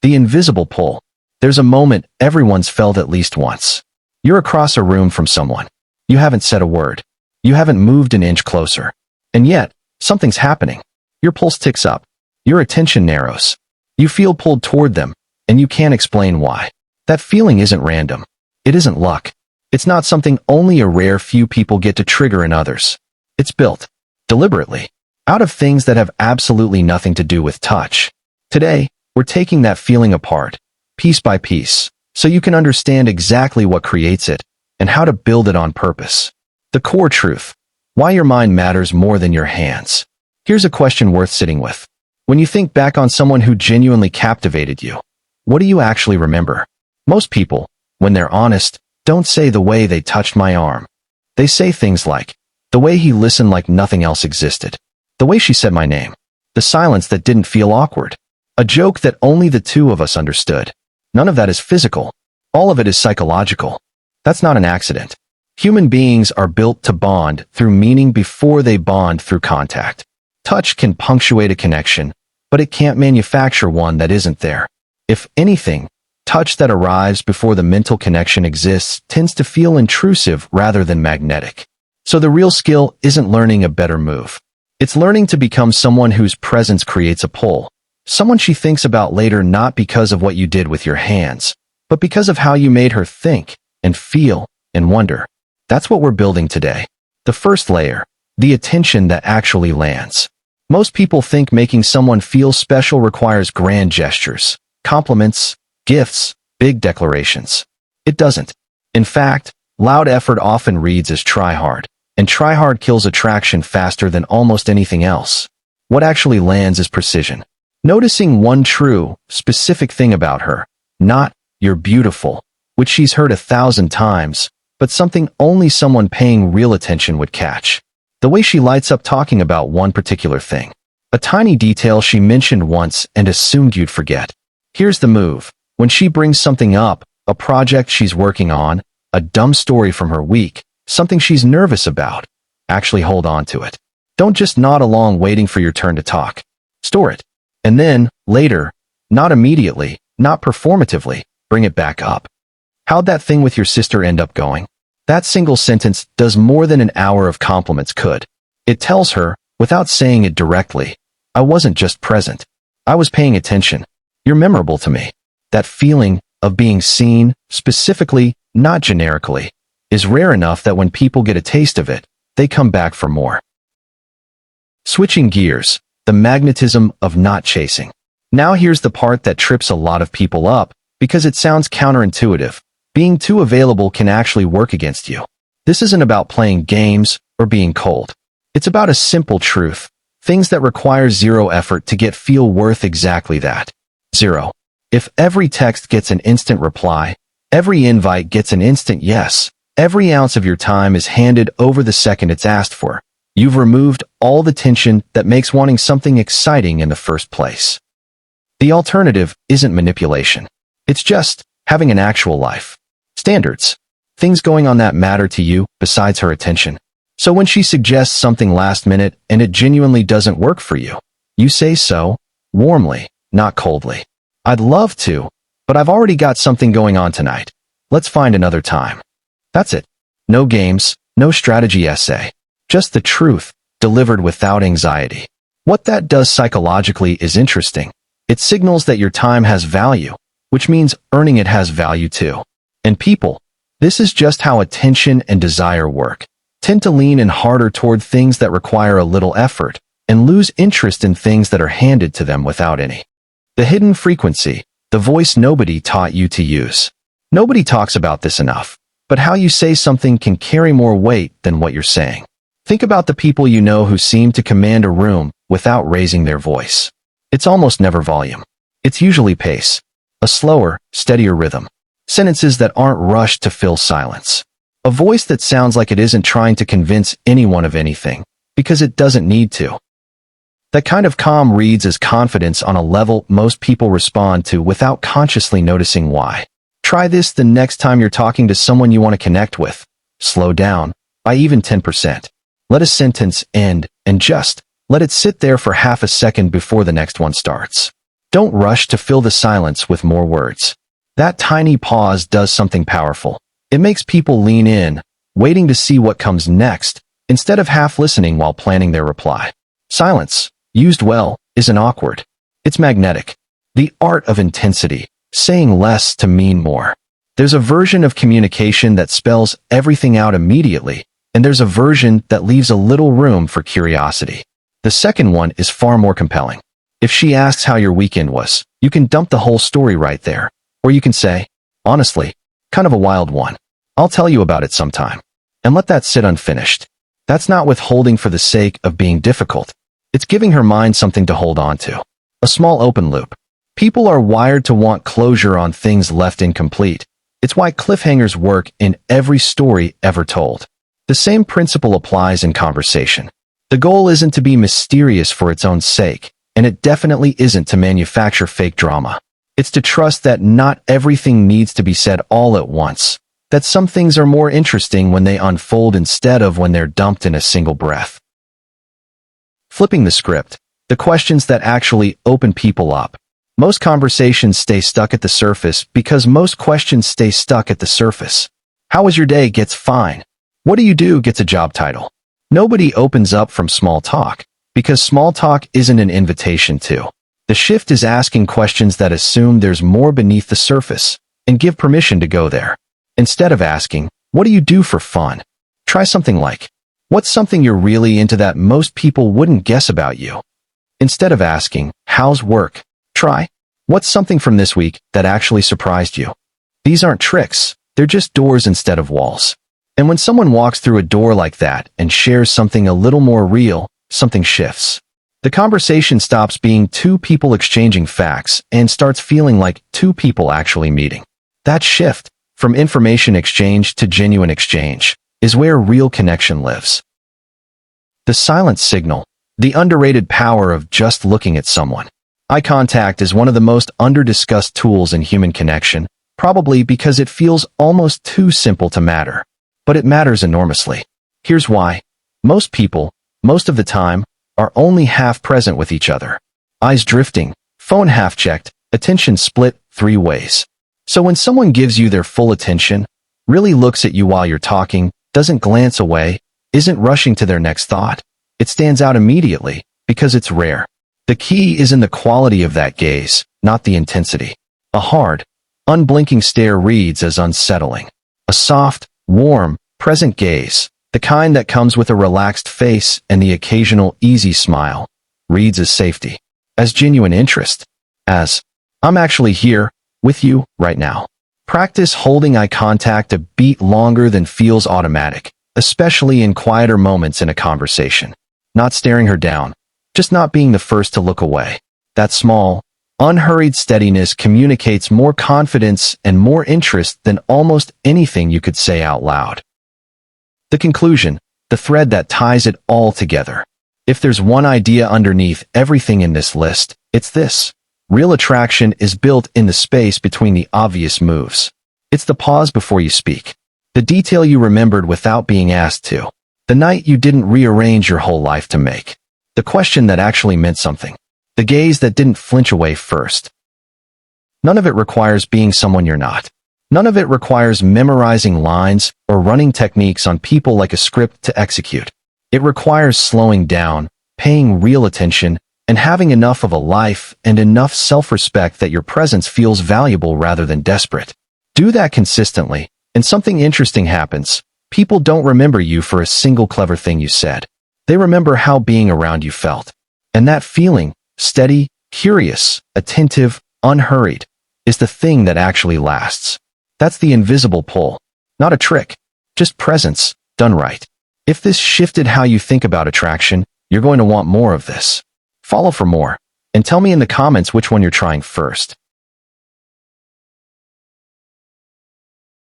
The invisible pull. There's a moment everyone's felt at least once. You're across a room from someone. You haven't said a word. You haven't moved an inch closer. And yet, something's happening. Your pulse ticks up. Your attention narrows. You feel pulled toward them, and you can't explain why. That feeling isn't random. It isn't luck. It's not something only a rare few people get to trigger in others. It's built, deliberately, out of things that have absolutely nothing to do with touch. Today, we're taking that feeling apart, piece by piece, so you can understand exactly what creates it and how to build it on purpose. The core truth. Why your mind matters more than your hands. Here's a question worth sitting with. When you think back on someone who genuinely captivated you, what do you actually remember? Most people, when they're honest, don't say the way they touched my arm. They say things like, the way he listened like nothing else existed. The way she said my name. The silence that didn't feel awkward. A joke that only the two of us understood. None of that is physical. All of it is psychological. That's not an accident. Human beings are built to bond through meaning before they bond through contact. Touch can punctuate a connection, but it can't manufacture one that isn't there. If anything, touch that arrives before the mental connection exists tends to feel intrusive rather than magnetic. So the real skill isn't learning a better move. It's learning to become someone whose presence creates a pull. Someone she thinks about later not because of what you did with your hands, but because of how you made her think and feel and wonder. That's what we're building today. The first layer, the attention that actually lands. Most people think making someone feel special requires grand gestures, compliments, gifts, big declarations. It doesn't. In fact, loud effort often reads as try hard, and try hard kills attraction faster than almost anything else. What actually lands is precision. Noticing one true, specific thing about her, not, you're beautiful, which she's heard 1,000 times, but something only someone paying real attention would catch. The way she lights up talking about one particular thing. A tiny detail she mentioned once and assumed you'd forget. Here's the move. When she brings something up, a project she's working on, a dumb story from her week, something she's nervous about, actually hold on to it. Don't just nod along waiting for your turn to talk. Store it. And then, later, not immediately, not performatively, bring it back up. How'd that thing with your sister end up going? That single sentence does more than an hour of compliments could. It tells her, without saying it directly, I wasn't just present. I was paying attention. You're memorable to me. That feeling of being seen, specifically, not generically, is rare enough that when people get a taste of it, they come back for more. Switching gears, the magnetism of not chasing. Now here's the part that trips a lot of people up, because it sounds counterintuitive. Being too available can actually work against you. This isn't about playing games or being cold. It's about a simple truth. Things that require zero effort to get feel worth exactly that. Zero. If every text gets an instant reply, every invite gets an instant yes, every ounce of your time is handed over the second it's asked for, you've removed all the tension that makes wanting something exciting in the first place. The alternative isn't manipulation. It's just having an actual life. Standards. Things going on that matter to you besides her attention. So when she suggests something last minute and it genuinely doesn't work for you, you say so, warmly, not coldly. I'd love to, but I've already got something going on tonight. Let's find another time. That's it. No games, no strategy essay. Just the truth, delivered without anxiety. What that does psychologically is interesting. It signals that your time has value, which means earning it has value too. And people, this is just how attention and desire work, tend to lean in harder toward things that require a little effort and lose interest in things that are handed to them without any. The hidden frequency, the voice nobody taught you to use. Nobody talks about this enough, but how you say something can carry more weight than what you're saying. Think about the people you know who seem to command a room without raising their voice. It's almost never volume. It's usually pace. A slower, steadier rhythm. Sentences that aren't rushed to fill silence. A voice that sounds like it isn't trying to convince anyone of anything, because it doesn't need to. That kind of calm reads as confidence on a level most people respond to without consciously noticing why. Try this the next time you're talking to someone you want to connect with. Slow down, by even 10%. Let a sentence end, and just let it sit there for half a second before the next one starts. Don't rush to fill the silence with more words. That tiny pause does something powerful. It makes people lean in, waiting to see what comes next, instead of half listening while planning their reply. Silence, used well, isn't awkward. It's magnetic. The art of intensity, saying less to mean more. There's a version of communication that spells everything out immediately, and there's a version that leaves a little room for curiosity. The second one is far more compelling. If she asks how your weekend was, you can dump the whole story right there. Or you can say, honestly, kind of a wild one. I'll tell you about it sometime. And let that sit unfinished. That's not withholding for the sake of being difficult. It's giving her mind something to hold on to. A small open loop. People are wired to want closure on things left incomplete. It's why cliffhangers work in every story ever told. The same principle applies in conversation. The goal isn't to be mysterious for its own sake, and it definitely isn't to manufacture fake drama. It's to trust that not everything needs to be said all at once, that some things are more interesting when they unfold instead of when they're dumped in a single breath. Flipping the script, the questions that actually open people up. Most conversations stay stuck at the surface because most questions stay stuck at the surface. How was your day gets fine. What do you do gets a job title. Nobody opens up from small talk, because small talk isn't an invitation to. The shift is asking questions that assume there's more beneath the surface, and give permission to go there. Instead of asking, what do you do for fun? Try something like, what's something you're really into that most people wouldn't guess about you? Instead of asking, how's work? Try, what's something from this week that actually surprised you? These aren't tricks, they're just doors instead of walls. And when someone walks through a door like that and shares something a little more real, something shifts. The conversation stops being two people exchanging facts and starts feeling like two people actually meeting. That shift, from information exchange to genuine exchange, is where real connection lives. The silent signal, the underrated power of just looking at someone. Eye contact is one of the most under-discussed tools in human connection, probably because it feels almost too simple to matter. But it matters enormously. Here's why. Most people, most of the time, are only half present with each other. Eyes drifting, phone half checked, attention split 3 ways. So when someone gives you their full attention, really looks at you while you're talking, doesn't glance away, isn't rushing to their next thought, it stands out immediately because it's rare. The key is in the quality of that gaze, not the intensity. A hard, unblinking stare reads as unsettling. A soft, warm, present gaze, the kind that comes with a relaxed face and the occasional easy smile, reads as safety, as genuine interest, as, I'm actually here, with you, right now. Practice holding eye contact a beat longer than feels automatic, especially in quieter moments in a conversation. Not staring her down, just not being the first to look away. That small, unhurried steadiness communicates more confidence and more interest than almost anything you could say out loud. The conclusion, the thread that ties it all together. If there's one idea underneath everything in this list, it's this. Real attraction is built in the space between the obvious moves. It's the pause before you speak. The detail you remembered without being asked to. The night you didn't rearrange your whole life to make. The question that actually meant something. The gaze that didn't flinch away first. None of it requires being someone you're not. None of it requires memorizing lines or running techniques on people like a script to execute. It requires slowing down, paying real attention, and having enough of a life and enough self-respect that your presence feels valuable rather than desperate. Do that consistently, and something interesting happens. People don't remember you for a single clever thing you said. They remember how being around you felt. And that feeling, steady, curious, attentive, unhurried, is the thing that actually lasts. That's the invisible pull. Not a trick, just presence, done right. If this shifted how you think about attraction, you're going to want more of this. Follow for more, and tell me in the comments which one you're trying first.